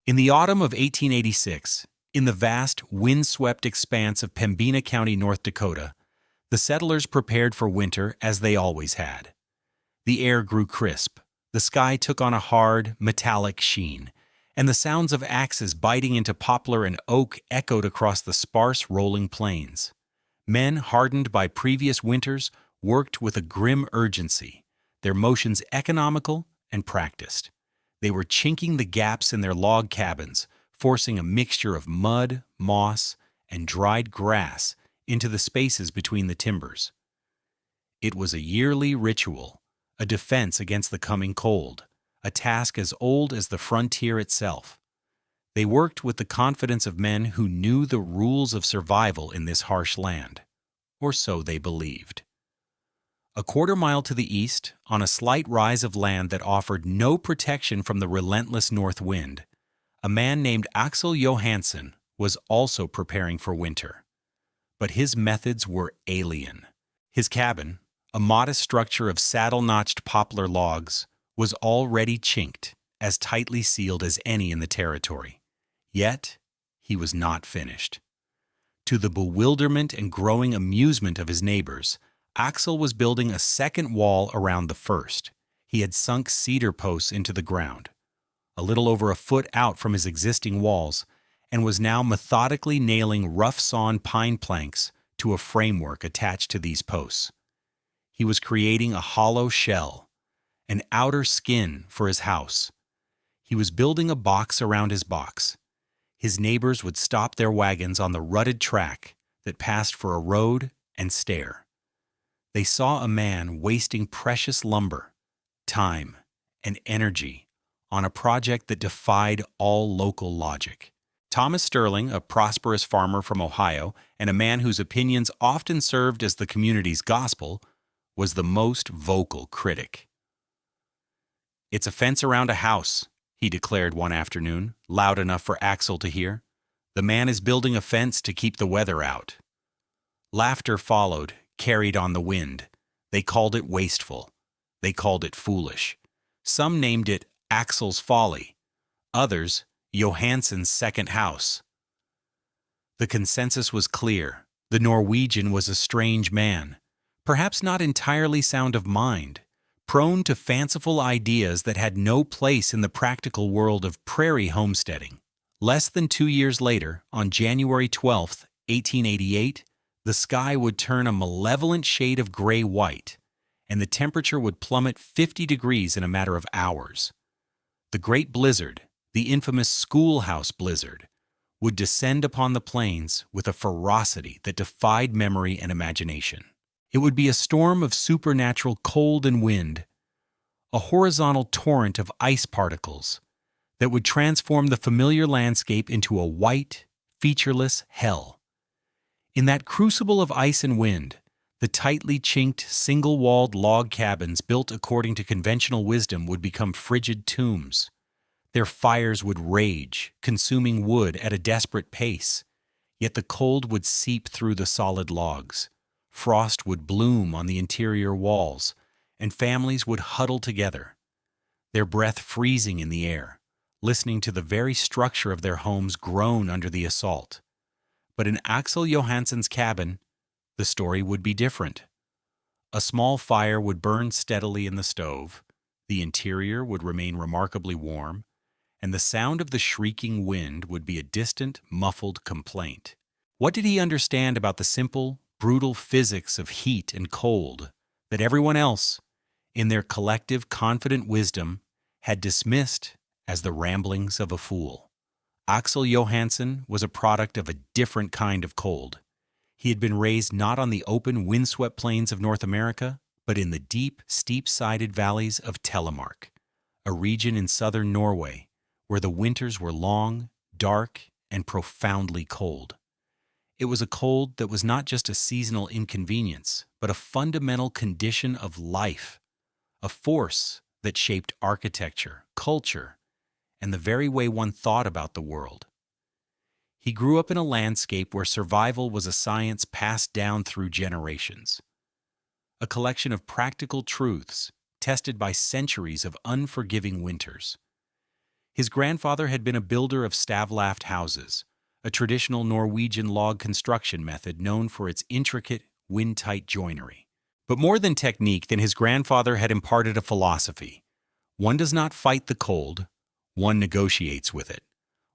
In the autumn of 1886, in the vast, wind-swept expanse of Pembina County, North Dakota, the settlers prepared for winter as they always had. The air grew crisp, the sky took on a hard, metallic sheen, and the sounds of axes biting into poplar and oak echoed across the sparse, rolling plains. Men hardened by previous winters worked with a grim urgency, their motions economical and practiced. They were chinking the gaps in their log cabins, forcing a mixture of mud, moss, and dried grass into the spaces between the timbers. It was a yearly ritual, a defense against the coming cold, a task as old as the frontier itself. They worked with the confidence of men who knew the rules of survival in this harsh land, or so they believed. A quarter-mile to the east, on a slight rise of land that offered no protection from the relentless north wind, a man named Axel Johansson was also preparing for winter. But his methods were alien. His cabin, a modest structure of saddle-notched poplar logs, was already chinked, as tightly sealed as any in the territory. Yet, he was not finished. To the bewilderment and growing amusement of his neighbors, Axel was building a second wall around the first. He had sunk cedar posts into the ground, a little over a foot out from his existing walls, and was now methodically nailing rough-sawn pine planks to a framework attached to these posts. He was creating a hollow shell, an outer skin for his house. He was building a box around his box. His neighbors would stop their wagons on the rutted track that passed for a road and stare. They saw a man wasting precious lumber, time, and energy on a project that defied all local logic. Thomas Sterling, a prosperous farmer from Ohio and a man whose opinions often served as the community's gospel, was the most vocal critic. "It's a fence around a house," he declared one afternoon, loud enough for Axel to hear. "The man is building a fence to keep the weather out." Laughter followed, carried on the wind. They called it wasteful. They called it foolish. Some named it Axel's folly. Others, Johansson's second house. The consensus was clear. The Norwegian was a strange man, perhaps not entirely sound of mind, prone to fanciful ideas that had no place in the practical world of prairie homesteading. Less than 2 years later, on January 12, 1888, the sky would turn a malevolent shade of gray-white, and the temperature would plummet 50 degrees in a matter of hours. The great blizzard, the infamous schoolhouse blizzard, would descend upon the plains with a ferocity that defied memory and imagination. It would be a storm of supernatural cold and wind, a horizontal torrent of ice particles that would transform the familiar landscape into a white, featureless hell. In that crucible of ice and wind, the tightly chinked, single-walled log cabins built according to conventional wisdom would become frigid tombs. Their fires would rage, consuming wood at a desperate pace, yet the cold would seep through the solid logs. Frost would bloom on the interior walls, and families would huddle together, their breath freezing in the air, listening to the very structure of their homes groan under the assault. But in Axel Johansson's cabin, the story would be different. A small fire would burn steadily in the stove, the interior would remain remarkably warm, and the sound of the shrieking wind would be a distant, muffled complaint. What did he understand about the simple, brutal physics of heat and cold that everyone else, in their collective confident wisdom, had dismissed as the ramblings of a fool? Axel Johansson was a product of a different kind of cold. He had been raised not on the open, windswept plains of North America, but in the deep, steep-sided valleys of Telemark, a region in southern Norway where the winters were long, dark, and profoundly cold. It was a cold that was not just a seasonal inconvenience, but a fundamental condition of life, a force that shaped architecture, culture, and the very way one thought about the world. He grew up in a landscape where survival was a science passed down through generations, a collection of practical truths tested by centuries of unforgiving winters. His grandfather had been a builder of stavlaft houses, a traditional Norwegian log construction method known for its intricate, wind-tight joinery. But more than technique, his grandfather had imparted a philosophy. One does not fight the cold, one negotiates with it.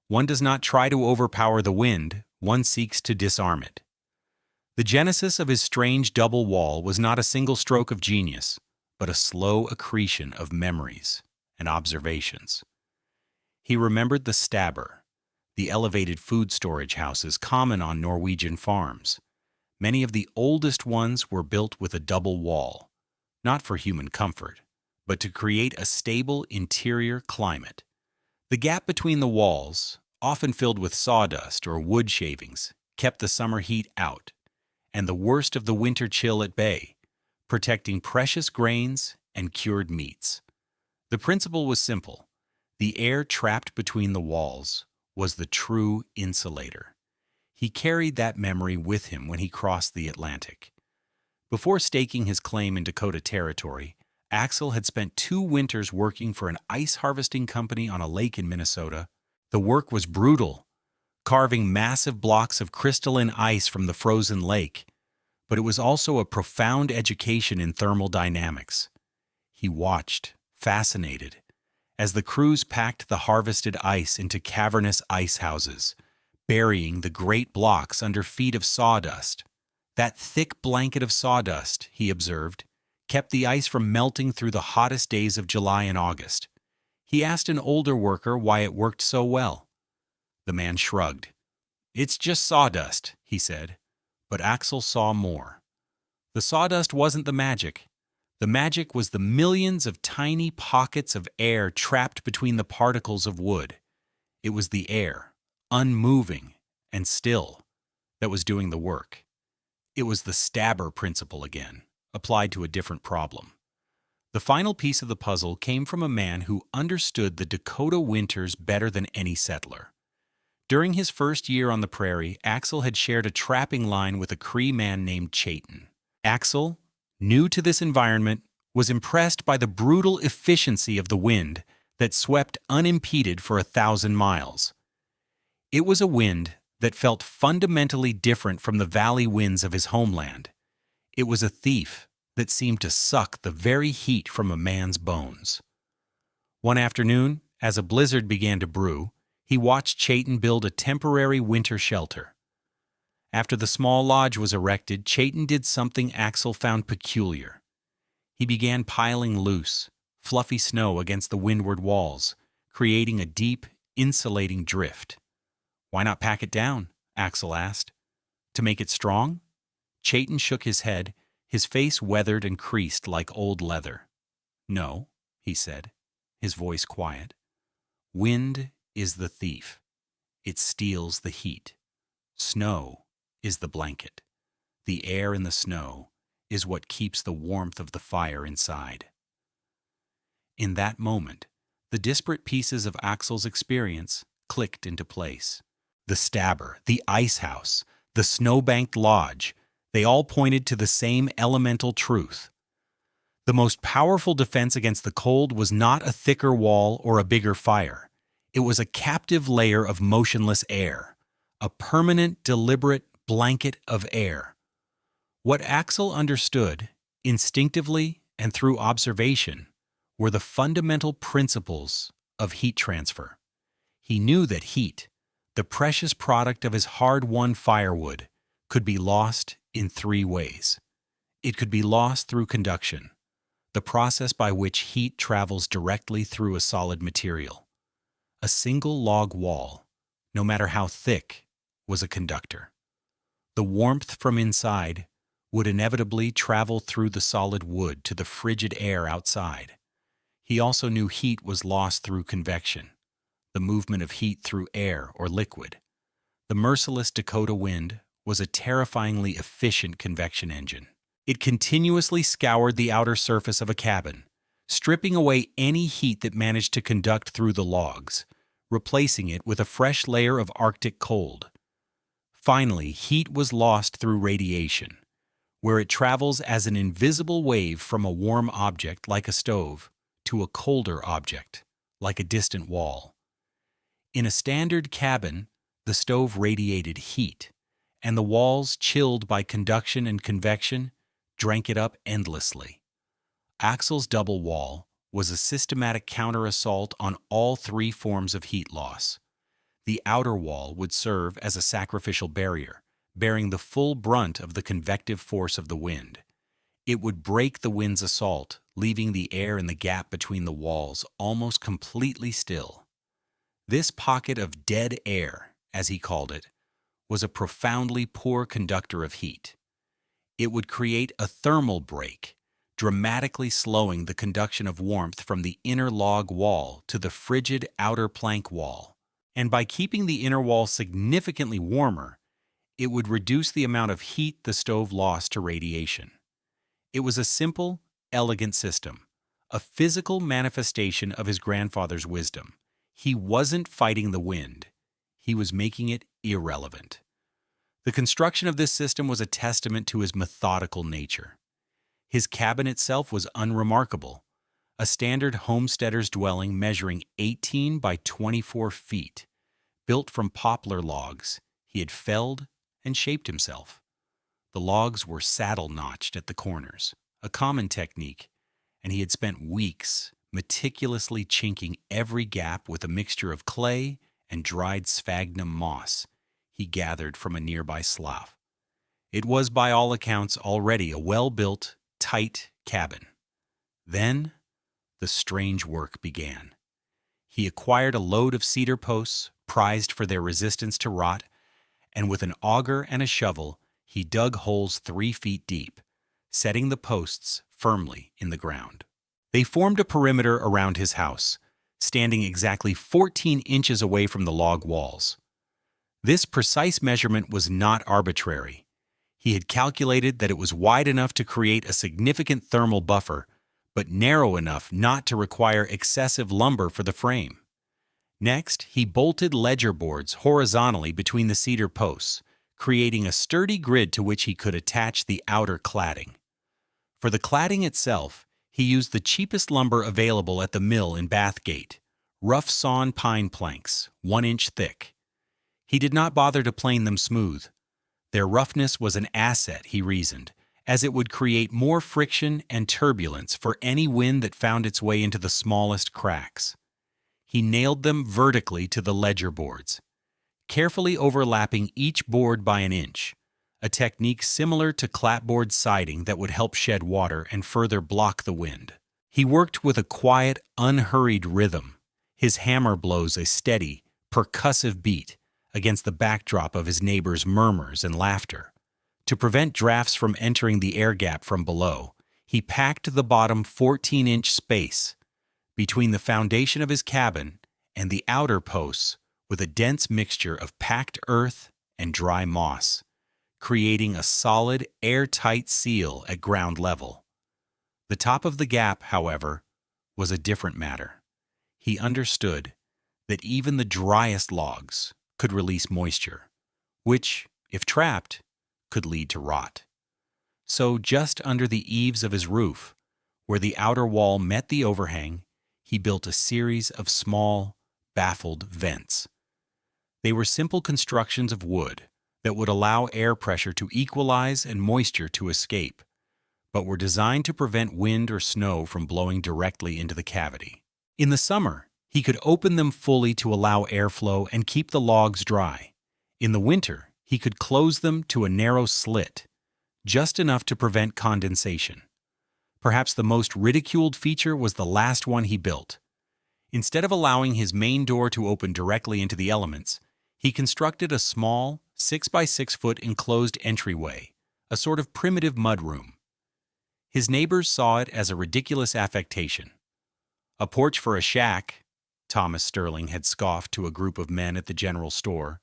One does not try to overpower the wind, one seeks to disarm it. The genesis of his strange double wall was not a single stroke of genius, but a slow accretion of memories and observations. He remembered the stabber, the elevated food storage houses common on Norwegian farms. Many of the oldest ones were built with a double wall, not for human comfort, but to create a stable interior climate. The gap between the walls, often filled with sawdust or wood shavings, kept the summer heat out, and the worst of the winter chill at bay, protecting precious grains and cured meats. The principle was simple. The air trapped between the walls was the true insulator. He carried that memory with him when he crossed the Atlantic. Before staking his claim in Dakota Territory, Axel had spent 2 winters working for an ice harvesting company on a lake in Minnesota. The work was brutal, carving massive blocks of crystalline ice from the frozen lake, but it was also a profound education in thermal dynamics. He watched, fascinated, as the crews packed the harvested ice into cavernous ice houses, burying the great blocks under feet of sawdust. That thick blanket of sawdust, he observed, kept the ice from melting through the hottest days of July and August. He asked an older worker why it worked so well. The man shrugged. "It's just sawdust," he said. But Axel saw more. The sawdust wasn't the magic. The magic was the millions of tiny pockets of air trapped between the particles of wood. It was the air, unmoving and still, that was doing the work. It was the stabber principle again, applied to a different problem. The final piece of the puzzle came from a man who understood the Dakota winters better than any settler. During his first year on the prairie, Axel had shared a trapping line with a Cree man named Chayton. Axel, new to this environment, was impressed by the brutal efficiency of the wind that swept unimpeded for 1,000 miles. It was a wind that felt fundamentally different from the valley winds of his homeland. It was a thief that seemed to suck the very heat from a man's bones. One afternoon, as a blizzard began to brew, he watched Chayton build a temporary winter shelter. After the small lodge was erected, Chayton did something Axel found peculiar. He began piling loose, fluffy snow against the windward walls, creating a deep, insulating drift. "Why not pack it down?" Axel asked. "To make it strong?" Chayton shook his head, his face weathered and creased like old leather. "No," he said, his voice quiet. "Wind is the thief. It steals the heat. Snow is the blanket. The air in the snow is what keeps the warmth of the fire inside." In that moment, the disparate pieces of Axel's experience clicked into place. The stabber, the ice house, the snow-banked lodge, they all pointed to the same elemental truth. The most powerful defense against the cold was not a thicker wall or a bigger fire. It was a captive layer of motionless air, a permanent, deliberate blanket of air. What Axel understood, instinctively and through observation, were the fundamental principles of heat transfer. He knew that heat, the precious product of his hard-won firewood, could be lost in 3 ways. It could be lost through conduction, the process by which heat travels directly through a solid material. A single log wall, no matter how thick, was a conductor. The warmth from inside would inevitably travel through the solid wood to the frigid air outside. He also knew heat was lost through convection, the movement of heat through air or liquid. The merciless Dakota wind was a terrifyingly efficient convection engine. It continuously scoured the outer surface of a cabin, stripping away any heat that managed to conduct through the logs, replacing it with a fresh layer of Arctic cold. Finally, heat was lost through radiation, where it travels as an invisible wave from a warm object like a stove to a colder object like a distant wall. In a standard cabin, the stove radiated heat, and the walls, chilled by conduction and convection, drank it up endlessly. Axel's double wall was a systematic counter-assault on all three forms of heat loss. The outer wall would serve as a sacrificial barrier, bearing the full brunt of the convective force of the wind. It would break the wind's assault, leaving the air in the gap between the walls almost completely still. This pocket of dead air, as he called it, was a profoundly poor conductor of heat. It would create a thermal break, dramatically slowing the conduction of warmth from the inner log wall to the frigid outer plank wall. And by keeping the inner wall significantly warmer, it would reduce the amount of heat the stove lost to radiation. It was a simple, elegant system, a physical manifestation of his grandfather's wisdom. He wasn't fighting the wind. He was making it irrelevant. The construction of this system was a testament to his methodical nature. His cabin itself was unremarkable, a standard homesteader's dwelling measuring 18 by 24 feet, built from poplar logs he had felled and shaped himself. The logs were saddle-notched at the corners, a common technique, and he had spent weeks meticulously chinking every gap with a mixture of clay and dried sphagnum moss he gathered from a nearby slough. It was, by all accounts, already a well-built, tight cabin. Then, the strange work began. He acquired a load of cedar posts, prized for their resistance to rot, and with an auger and a shovel, he dug holes 3 feet deep, setting the posts firmly in the ground. They formed a perimeter around his house, standing exactly 14 inches away from the log walls. This precise measurement was not arbitrary. He had calculated that it was wide enough to create a significant thermal buffer, but narrow enough not to require excessive lumber for the frame. Next, he bolted ledger boards horizontally between the cedar posts, creating a sturdy grid to which he could attach the outer cladding. For the cladding itself, he used the cheapest lumber available at the mill in Bathgate, rough sawn pine planks, 1 inch thick. He did not bother to plane them smooth. Their roughness was an asset, he reasoned, as it would create more friction and turbulence for any wind that found its way into the smallest cracks. He nailed them vertically to the ledger boards, carefully overlapping each board by an inch, a technique similar to clapboard siding that would help shed water and further block the wind. He worked with a quiet, unhurried rhythm, his hammer blows a steady, percussive beat against the backdrop of his neighbors' murmurs and laughter. To prevent drafts from entering the air gap from below, he packed the bottom 14-inch space between the foundation of his cabin and the outer posts with a dense mixture of packed earth and dry moss, creating a solid, airtight seal at ground level. The top of the gap, however, was a different matter. He understood that even the driest logs could release moisture, which, if trapped, could lead to rot. So just under the eaves of his roof, where the outer wall met the overhang, he built a series of small, baffled vents. They were simple constructions of wood that would allow air pressure to equalize and moisture to escape, but were designed to prevent wind or snow from blowing directly into the cavity. In the summer, he could open them fully to allow airflow and keep the logs dry. In the winter, he could close them to a narrow slit, just enough to prevent condensation. Perhaps the most ridiculed feature was the last one he built. Instead of allowing his main door to open directly into the elements, he constructed a small, 6 by 6 foot enclosed entryway, a sort of primitive mudroom. His neighbors saw it as a ridiculous affectation. A porch for a shack, Thomas Sterling had scoffed to a group of men at the general store,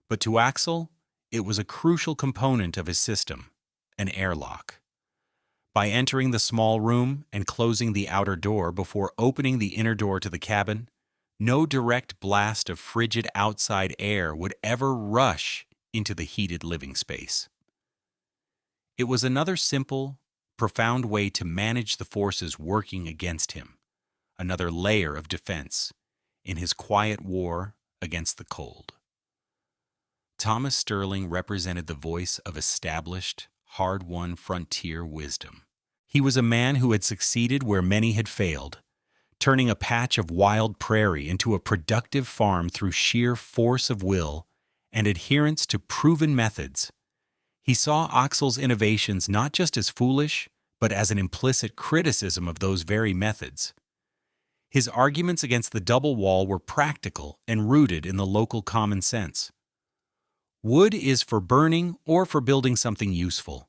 but to Axel, it was a crucial component of his system, an airlock. By entering the small room and closing the outer door before opening the inner door to the cabin, no direct blast of frigid outside air would ever rush into the heated living space. It was another simple, profound way to manage the forces working against him, another layer of defense in his quiet war against the cold. Thomas Sterling represented the voice of established, hard-won frontier wisdom. He was a man who had succeeded where many had failed, turning a patch of wild prairie into a productive farm through sheer force of will and adherence to proven methods. He saw Axel's innovations not just as foolish, but as an implicit criticism of those very methods. His arguments against the double wall were practical and rooted in the local common sense. Wood is for burning or for building something useful,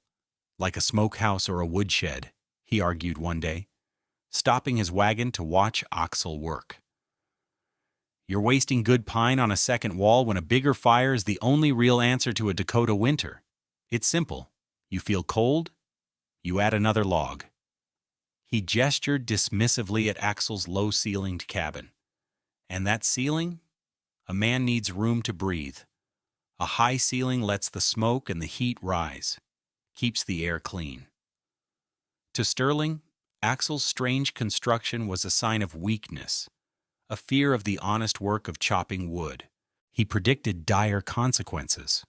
like a smokehouse or a woodshed, he argued one day, stopping his wagon to watch Axel work. You're wasting good pine on a second wall when a bigger fire is the only real answer to a Dakota winter. It's simple. You feel cold? You add another log. He gestured dismissively at Axel's low-ceilinged cabin. And that ceiling? A man needs room to breathe. A high ceiling lets the smoke and the heat rise, keeps the air clean. To Sterling, Axel's strange construction was a sign of weakness, a fear of the honest work of chopping wood. He predicted dire consequences.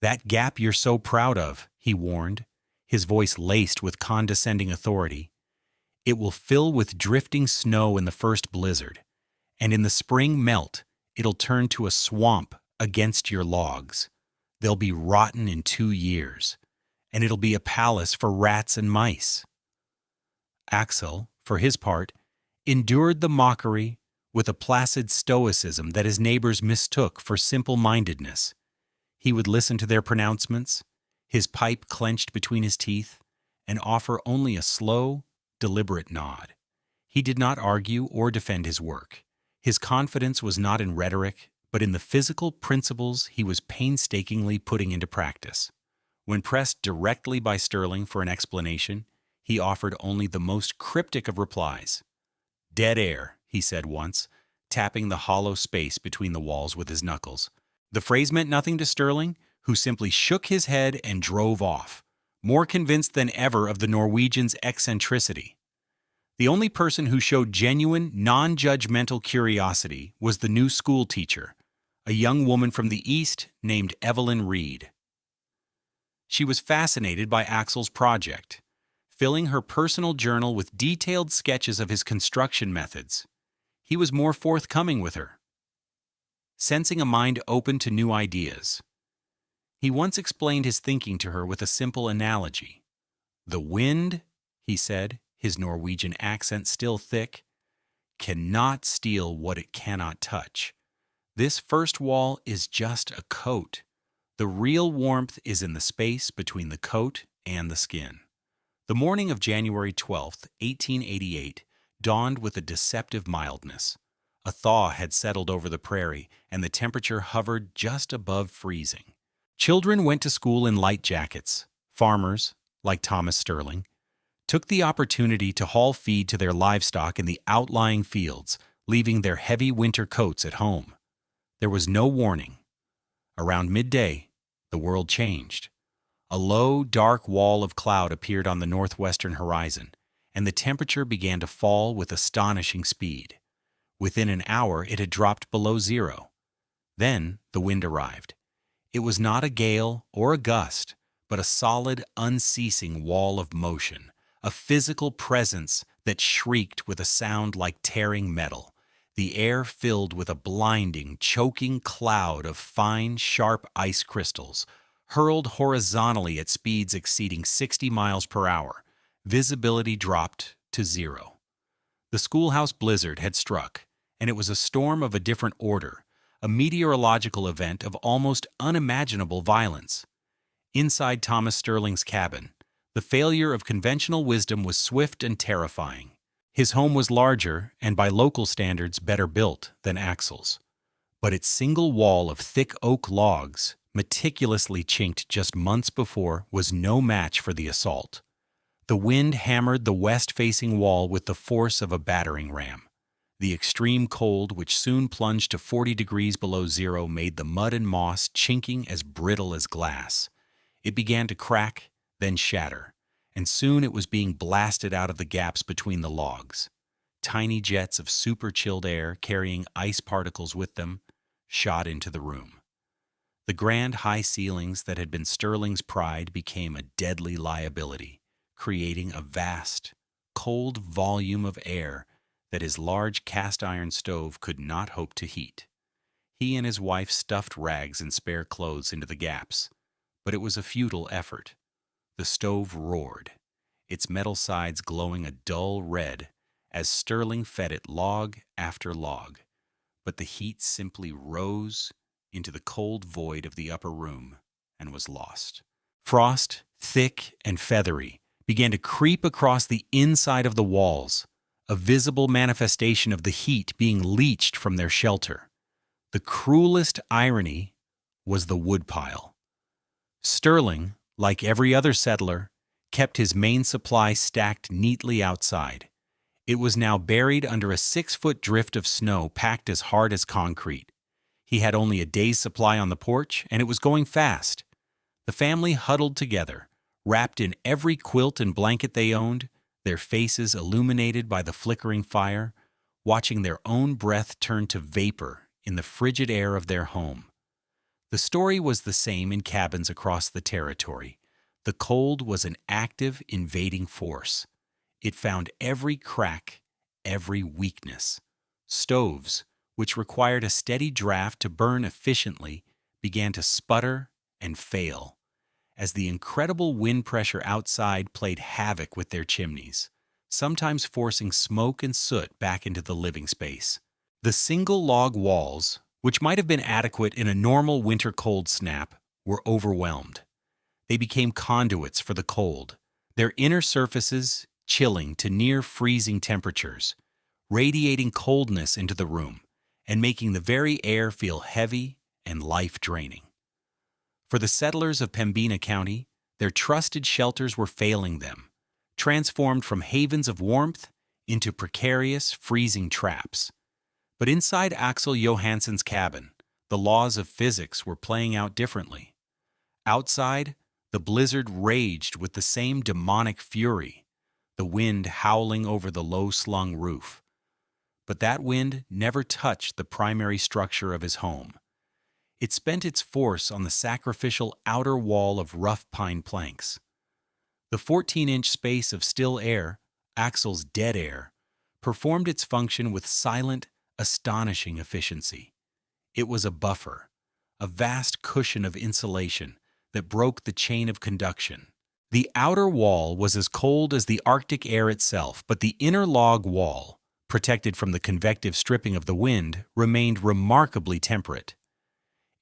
That gap you're so proud of, he warned, his voice laced with condescending authority. It will fill with drifting snow in the first blizzard, and in the spring melt, it'll turn to a swamp against your logs. They'll be rotten in 2 years, and it'll be a palace for rats and mice. Axel, for his part, endured the mockery with a placid stoicism that his neighbors mistook for simple-mindedness. He would listen to their pronouncements, his pipe clenched between his teeth, and offer only a slow, deliberate nod. He did not argue or defend his work. His confidence was not in rhetoric, but in the physical principles he was painstakingly putting into practice. When pressed directly by Sterling for an explanation, he offered only the most cryptic of replies. "Dead air," he said once, tapping the hollow space between the walls with his knuckles. The phrase meant nothing to Sterling, who simply shook his head and drove off, more convinced than ever of the Norwegian's eccentricity. The only person who showed genuine, non-judgmental curiosity was the new school teacher, a young woman from the East named Evelyn Reed. She was fascinated by Axel's project, filling her personal journal with detailed sketches of his construction methods. He was more forthcoming with her, sensing a mind open to new ideas. He once explained his thinking to her with a simple analogy. "The wind," he said, his Norwegian accent still thick, "cannot steal what it cannot touch. This first wall is just a coat. The real warmth is in the space between the coat and the skin." The morning of January 12, 1888, dawned with a deceptive mildness. A thaw had settled over the prairie, and the temperature hovered just above freezing. Children went to school in light jackets. Farmers, like Thomas Sterling, took the opportunity to haul feed to their livestock in the outlying fields, leaving their heavy winter coats at home. There was no warning. Around midday, the world changed. A low, dark wall of cloud appeared on the northwestern horizon, and the temperature began to fall with astonishing speed. Within an hour, it had dropped below zero. Then the wind arrived. It was not a gale or a gust, but a solid, unceasing wall of motion, a physical presence that shrieked with a sound like tearing metal. The air filled with a blinding, choking cloud of fine, sharp ice crystals, hurled horizontally at speeds exceeding 60 miles per hour. Visibility dropped to zero. The schoolhouse blizzard had struck, and it was a storm of a different order, a meteorological event of almost unimaginable violence. Inside Thomas Sterling's cabin, the failure of conventional wisdom was swift and terrifying. His home was larger and, by local standards, better built than Axel's. But its single wall of thick oak logs, meticulously chinked just months before, was no match for the assault. The wind hammered the west-facing wall with the force of a battering ram. The extreme cold, which soon plunged to 40 degrees below zero, made the mud and moss chinking as brittle as glass. It began to crack, then shatter, and soon it was being blasted out of the gaps between the logs. Tiny jets of super-chilled air, carrying ice particles with them, shot into the room. The grand high ceilings that had been Sterling's pride became a deadly liability, creating a vast, cold volume of air that his large cast-iron stove could not hope to heat. He and his wife stuffed rags and spare clothes into the gaps, but it was a futile effort. The stove roared, its metal sides glowing a dull red as Sterling fed it log after log, but the heat simply rose into the cold void of the upper room and was lost. Frost, thick and feathery, began to creep across the inside of the walls, a visible manifestation of the heat being leached from their shelter. The cruelest irony was the woodpile. Sterling, like every other settler, kept his main supply stacked neatly outside. It was now buried under a 6-foot drift of snow packed as hard as concrete. He had only a day's supply on the porch, and it was going fast. The family huddled together, wrapped in every quilt and blanket they owned, their faces illuminated by the flickering fire, watching their own breath turn to vapor in the frigid air of their home. The story was the same in cabins across the territory. The cold was an active, invading force. It found every crack, every weakness. Stoves, which required a steady draft to burn efficiently, began to sputter and fail, as the incredible wind pressure outside played havoc with their chimneys, sometimes forcing smoke and soot back into the living space. The single log walls, which might have been adequate in a normal winter cold snap, were overwhelmed. They became conduits for the cold, their inner surfaces chilling to near freezing temperatures, radiating coldness into the room and making the very air feel heavy and life-draining. For the settlers of Pembina County, their trusted shelters were failing them, transformed from havens of warmth into precarious, freezing traps. But inside Axel Johansson's cabin, the laws of physics were playing out differently. Outside, the blizzard raged with the same demonic fury, the wind howling over the low-slung roof. But that wind never touched the primary structure of his home. It spent its force on the sacrificial outer wall of rough pine planks. The 14-inch space of still air, Axel's dead air, performed its function with silent, astonishing efficiency. It was a buffer, a vast cushion of insulation that broke the chain of conduction. The outer wall was as cold as the Arctic air itself, but the inner log wall, protected from the convective stripping of the wind, remained remarkably temperate.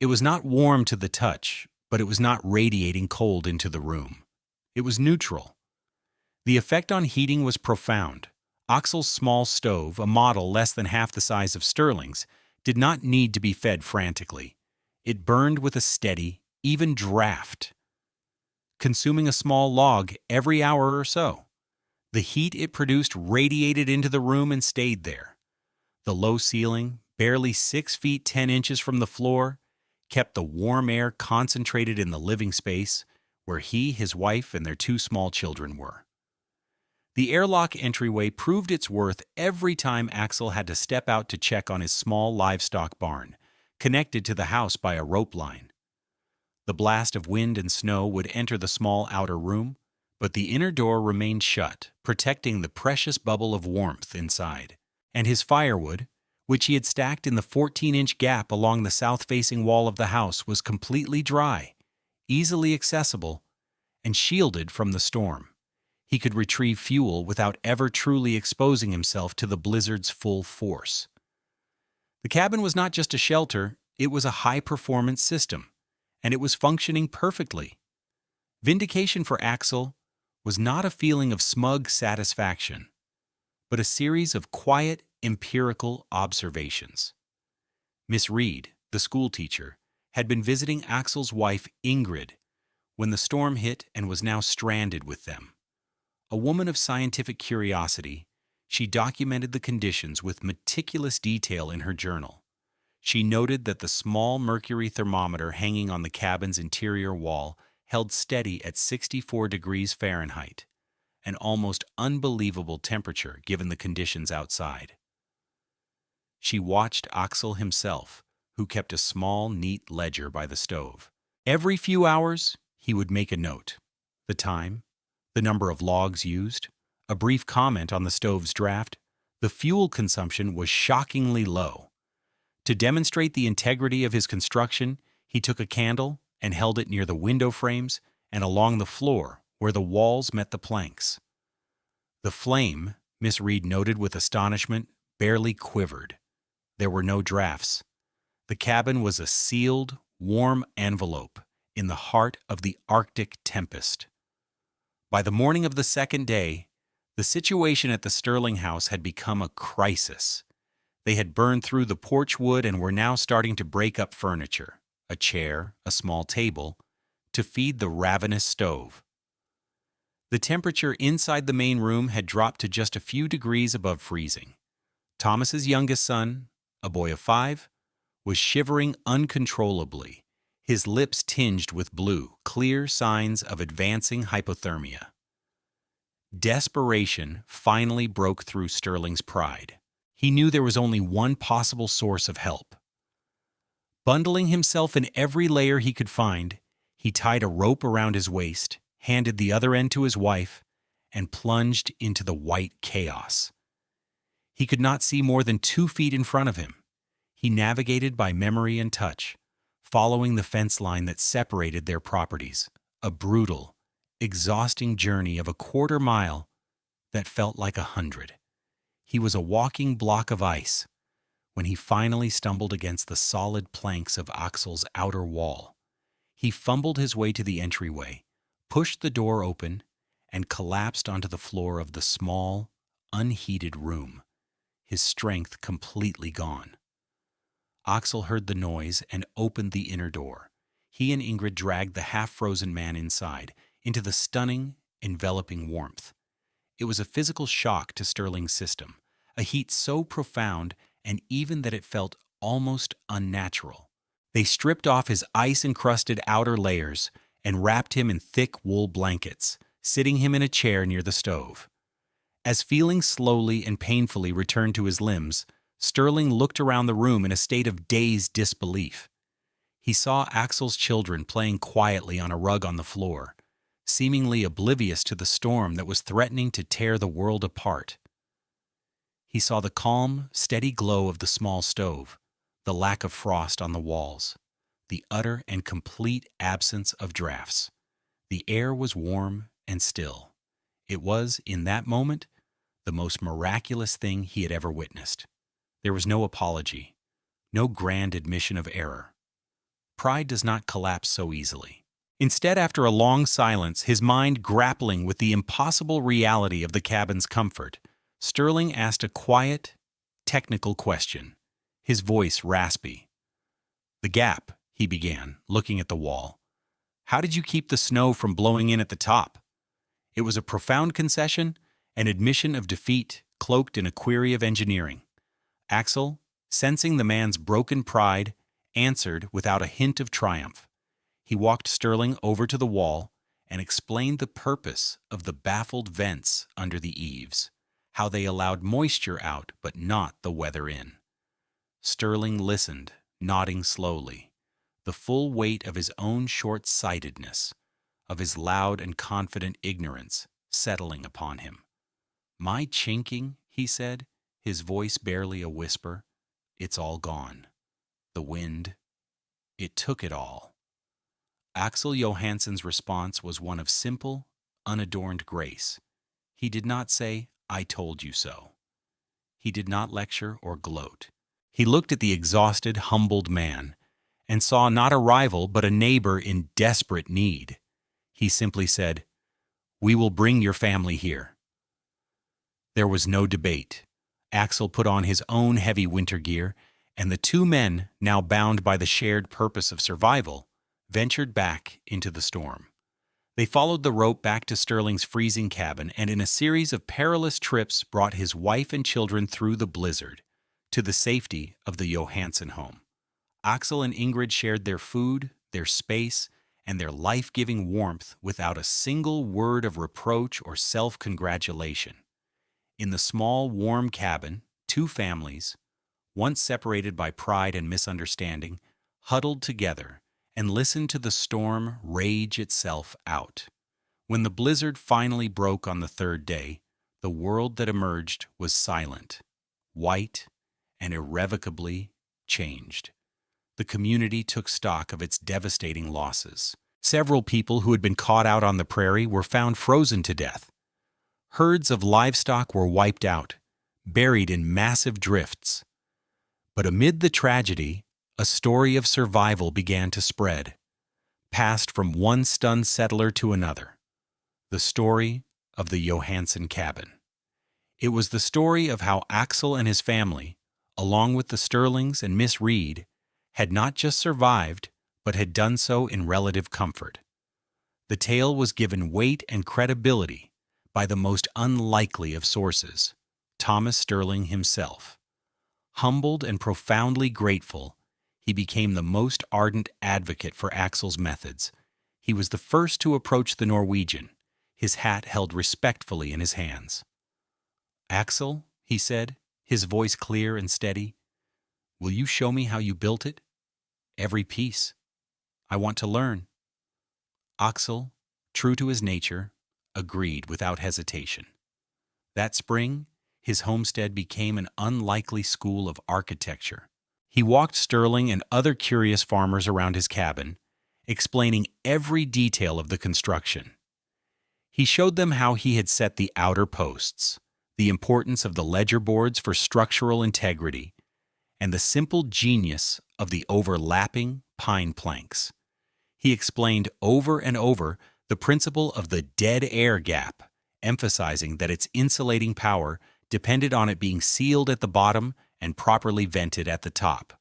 It was not warm to the touch, but it was not radiating cold into the room. It was neutral. The effect on heating was profound. Axel's small stove, a model less than half the size of Sterling's, did not need to be fed frantically. It burned with a steady, even draft, consuming a small log every hour or so. The heat it produced radiated into the room and stayed there. The low ceiling, barely 6 feet 10 inches from the floor, kept the warm air concentrated in the living space where he, his wife, and their 2 small children were. The airlock entryway proved its worth every time Axel had to step out to check on his small livestock barn, connected to the house by a rope line. The blast of wind and snow would enter the small outer room, but the inner door remained shut, protecting the precious bubble of warmth inside. And his firewood, which he had stacked in the 14-inch gap along the south-facing wall of the house, was completely dry, easily accessible, and shielded from the storm. He could retrieve fuel without ever truly exposing himself to the blizzard's full force. The cabin was not just a shelter, it was a high-performance system, and it was functioning perfectly. Vindication for Axel was not a feeling of smug satisfaction, but a series of quiet, empirical observations. Miss Reed, the schoolteacher, had been visiting Axel's wife, Ingrid, when the storm hit and was now stranded with them. A woman of scientific curiosity, she documented the conditions with meticulous detail in her journal. She noted that the small mercury thermometer hanging on the cabin's interior wall held steady at 64 degrees Fahrenheit, an almost unbelievable temperature given the conditions outside. She watched Axel himself, who kept a small, neat ledger by the stove. Every few hours, he would make a note: the time, the number of logs used, a brief comment on the stove's draft. The fuel consumption was shockingly low. To demonstrate the integrity of his construction, he took a candle and held it near the window frames and along the floor where the walls met the planks. The flame, Miss Reed noted with astonishment, barely quivered. There were no drafts. The cabin was a sealed, warm envelope in the heart of the Arctic tempest. By the morning of the second day, the situation at the Sterling house had become a crisis. They had burned through the porch wood and were now starting to break up furniture, a chair, a small table, to feed the ravenous stove. The temperature inside the main room had dropped to just a few degrees above freezing. Thomas's youngest son, a boy of 5, was shivering uncontrollably, his lips tinged with blue, clear signs of advancing hypothermia. Desperation finally broke through Sterling's pride. He knew there was only one possible source of help. Bundling himself in every layer he could find, he tied a rope around his waist, handed the other end to his wife, and plunged into the white chaos. He could not see more than 2 feet in front of him. He navigated by memory and touch, following the fence line that separated their properties, a brutal, exhausting journey of a quarter mile that felt like 100. He was a walking block of ice when he finally stumbled against the solid planks of Axel's outer wall. He fumbled his way to the entryway, pushed the door open, and collapsed onto the floor of the small, unheated room, his strength completely gone. Axel heard the noise and opened the inner door. He and Ingrid dragged the half-frozen man inside, into the stunning, enveloping warmth. It was a physical shock to Sterling's system, a heat so profound and even that it felt almost unnatural. They stripped off his ice-encrusted outer layers and wrapped him in thick wool blankets, sitting him in a chair near the stove. As feeling slowly and painfully returned to his limbs, Sterling looked around the room in a state of dazed disbelief. He saw Axel's children playing quietly on a rug on the floor, seemingly oblivious to the storm that was threatening to tear the world apart. He saw the calm, steady glow of the small stove, the lack of frost on the walls, the utter and complete absence of drafts. The air was warm and still. It was, in that moment, the most miraculous thing he had ever witnessed. There was no apology, no grand admission of error. Pride does not collapse so easily. Instead, after a long silence, his mind grappling with the impossible reality of the cabin's comfort, Sterling asked a quiet, technical question, his voice raspy. "The gap," he began, looking at the wall. "How did you keep the snow from blowing in at the top?" It was a profound concession, an admission of defeat cloaked in a query of engineering. Axel, sensing the man's broken pride, answered without a hint of triumph. He walked Sterling over to the wall and explained the purpose of the baffled vents under the eaves, how they allowed moisture out but not the weather in. Sterling listened, nodding slowly, the full weight of his own short-sightedness, of his loud and confident ignorance, settling upon him. "My chinking," he said, his voice barely a whisper, "it's all gone. The wind, it took it all." Axel Johansson's response was one of simple, unadorned grace. He did not say, "I told you so." He did not lecture or gloat. He looked at the exhausted, humbled man and saw not a rival but a neighbor in desperate need. He simply said, "We will bring your family here." There was no debate. Axel put on his own heavy winter gear, and the 2 men, now bound by the shared purpose of survival, ventured back into the storm. They followed the rope back to Sterling's freezing cabin and in a series of perilous trips brought his wife and children through the blizzard to the safety of the Johansson home. Axel and Ingrid shared their food, their space, and their life-giving warmth without a single word of reproach or self-congratulation. In the small, warm cabin, 2 families, once separated by pride and misunderstanding, huddled together and listened to the storm rage itself out. When the blizzard finally broke on the third day, the world that emerged was silent, white, and irrevocably changed. The community took stock of its devastating losses. Several people who had been caught out on the prairie were found frozen to death. Herds of livestock were wiped out, buried in massive drifts. But amid the tragedy, a story of survival began to spread, passed from one stunned settler to another. The story of the Johansen cabin. It was the story of how Axel and his family, along with the Sterlings and Miss Reed, had not just survived, but had done so in relative comfort. The tale was given weight and credibility by the most unlikely of sources, Thomas Sterling himself. Humbled and profoundly grateful, he became the most ardent advocate for Axel's methods. He was the first to approach the Norwegian, his hat held respectfully in his hands. "Axel," he said, his voice clear and steady, "will you show me how you built it? Every piece. I want to learn." Axel, true to his nature, agreed without hesitation. That spring, his homestead became an unlikely school of architecture. He walked Sterling and other curious farmers around his cabin, explaining every detail of the construction. He showed them how he had set the outer posts, the importance of the ledger boards for structural integrity, and the simple genius of the overlapping pine planks. He explained over and over the principle of the dead air gap, emphasizing that its insulating power depended on it being sealed at the bottom and properly vented at the top.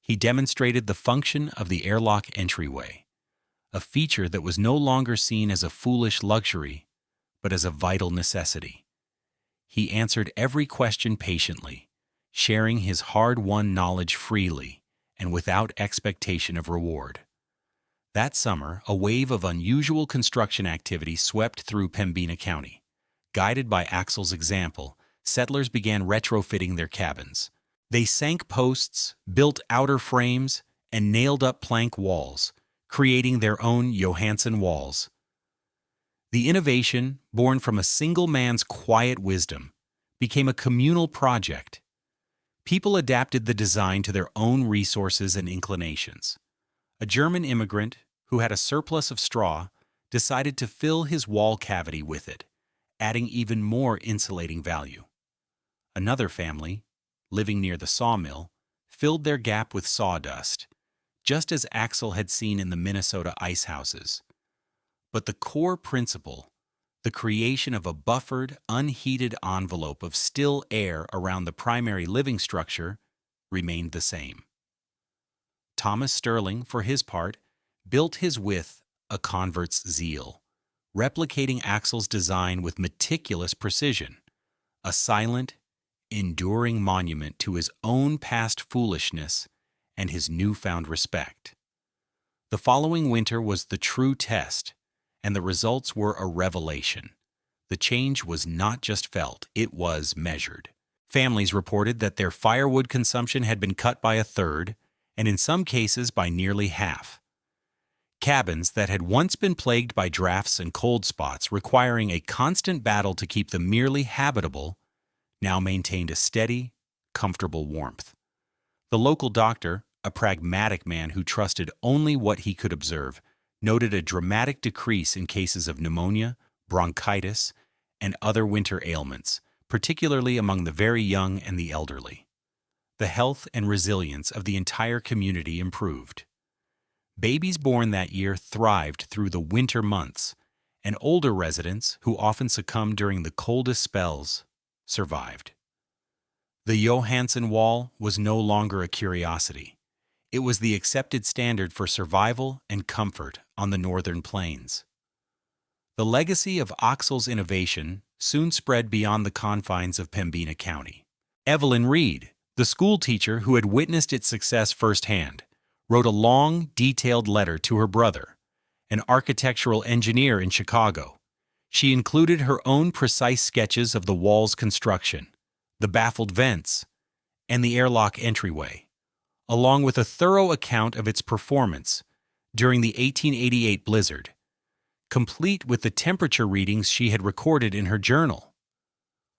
He demonstrated the function of the airlock entryway, a feature that was no longer seen as a foolish luxury, but as a vital necessity. He answered every question patiently, sharing his hard-won knowledge freely and without expectation of reward. That summer, a wave of unusual construction activity swept through Pembina County. Guided by Axel's example, settlers began retrofitting their cabins. They sank posts, built outer frames, and nailed up plank walls, creating their own Johansen walls. The innovation, born from a single man's quiet wisdom, became a communal project. People adapted the design to their own resources and inclinations. A German immigrant, who had a surplus of straw, decided to fill his wall cavity with it, adding even more insulating value. Another family, living near the sawmill, filled their gap with sawdust, just as Axel had seen in the Minnesota ice houses. But the core principle, the creation of a buffered, unheated envelope of still air around the primary living structure, remained the same. Thomas Sterling, for his part, built his with a convert's zeal, replicating Axel's design with meticulous precision, a silent, enduring monument to his own past foolishness and his newfound respect. The following winter was the true test, and the results were a revelation. The change was not just felt, it was measured. Families reported that their firewood consumption had been cut by a third, and in some cases by nearly half. Cabins that had once been plagued by drafts and cold spots requiring a constant battle to keep them merely habitable now maintained a steady, comfortable warmth. The local doctor, a pragmatic man who trusted only what he could observe, noted a dramatic decrease in cases of pneumonia, bronchitis, and other winter ailments, particularly among the very young and the elderly. The health and resilience of the entire community improved. Babies born that year thrived through the winter months, and older residents, who often succumbed during the coldest spells, survived. The Johansen Wall was no longer a curiosity. It was the accepted standard for survival and comfort on the northern plains. The legacy of Axel's innovation soon spread beyond the confines of Pembina County. Evelyn Reed, the school teacher who had witnessed its success firsthand, wrote a long, detailed letter to her brother, an architectural engineer in Chicago. She included her own precise sketches of the wall's construction, the baffled vents, and the airlock entryway, along with a thorough account of its performance during the 1888 blizzard, complete with the temperature readings she had recorded in her journal.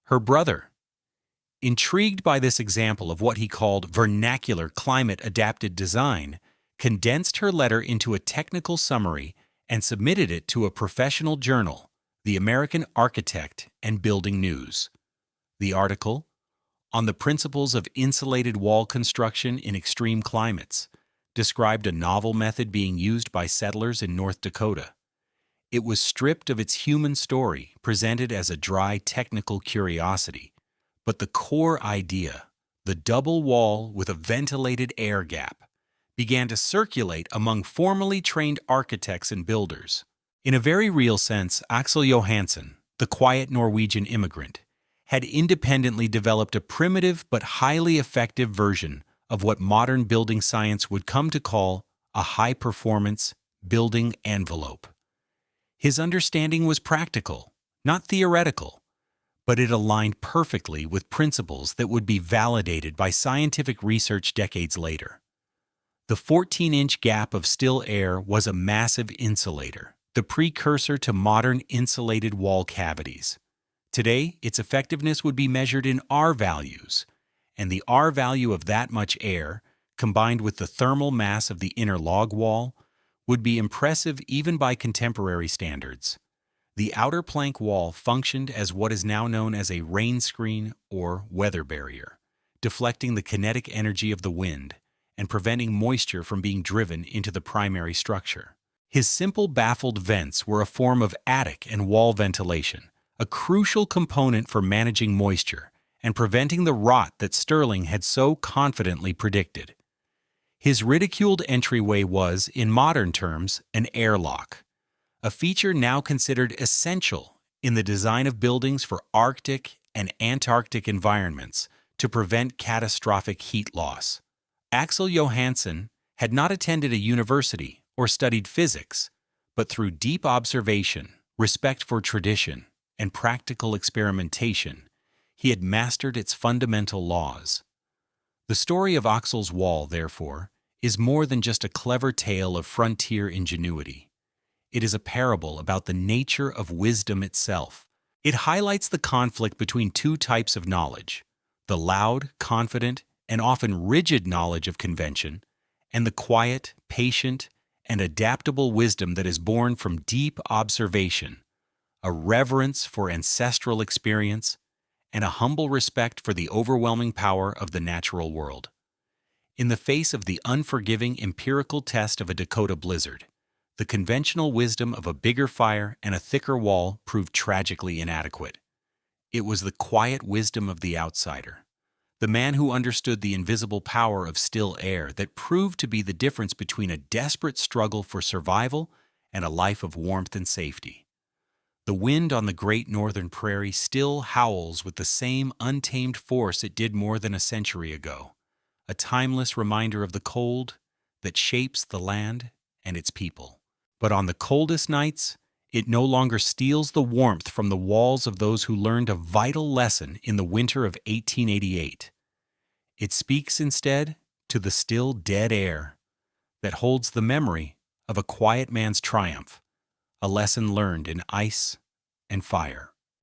Her brother, intrigued by this example of what he called vernacular climate-adapted design, condensed her letter into a technical summary and submitted it to a professional journal, the American Architect and Building News. The article, on the principles of insulated wall construction in extreme climates, described a novel method being used by settlers in North Dakota. It was stripped of its human story, presented as a dry technical curiosity, but the core idea, the double wall with a ventilated air gap, began to circulate among formally trained architects and builders. In a very real sense, Axel Johansen, the quiet Norwegian immigrant, had independently developed a primitive but highly effective version of what modern building science would come to call a high-performance building envelope. His understanding was practical, not theoretical, but it aligned perfectly with principles that would be validated by scientific research decades later. The 14-inch gap of still air was a massive insulator, the precursor to modern insulated wall cavities. Today, its effectiveness would be measured in R values, and the R value of that much air, combined with the thermal mass of the inner log wall, would be impressive even by contemporary standards. The outer plank wall functioned as what is now known as a rain screen or weather barrier, deflecting the kinetic energy of the wind and preventing moisture from being driven into the primary structure. His simple baffled vents were a form of attic and wall ventilation, a crucial component for managing moisture and preventing the rot that Stirling had so confidently predicted. His ridiculed entryway was, in modern terms, an airlock, a feature now considered essential in the design of buildings for Arctic and Antarctic environments to prevent catastrophic heat loss. Axel Johansen had not attended a university or studied physics, but through deep observation, respect for tradition, and practical experimentation, he had mastered its fundamental laws. The story of Axel's Wall, therefore, is more than just a clever tale of frontier ingenuity. It is a parable about the nature of wisdom itself. It highlights the conflict between two types of knowledge: the loud, confident, and often rigid knowledge of convention, and the quiet, patient, and adaptable wisdom that is born from deep observation, a reverence for ancestral experience, and a humble respect for the overwhelming power of the natural world. In the face of the unforgiving empirical test of a Dakota blizzard, the conventional wisdom of a bigger fire and a thicker wall proved tragically inadequate. It was the quiet wisdom of the outsider, the man who understood the invisible power of still air, that proved to be the difference between a desperate struggle for survival and a life of warmth and safety. The wind on the great northern prairie still howls with the same untamed force it did more than a century ago, a timeless reminder of the cold that shapes the land and its people. But on the coldest nights, it no longer steals the warmth from the walls of those who learned a vital lesson in the winter of 1888. It speaks instead to the still dead air that holds the memory of a quiet man's triumph, a lesson learned in ice and fire.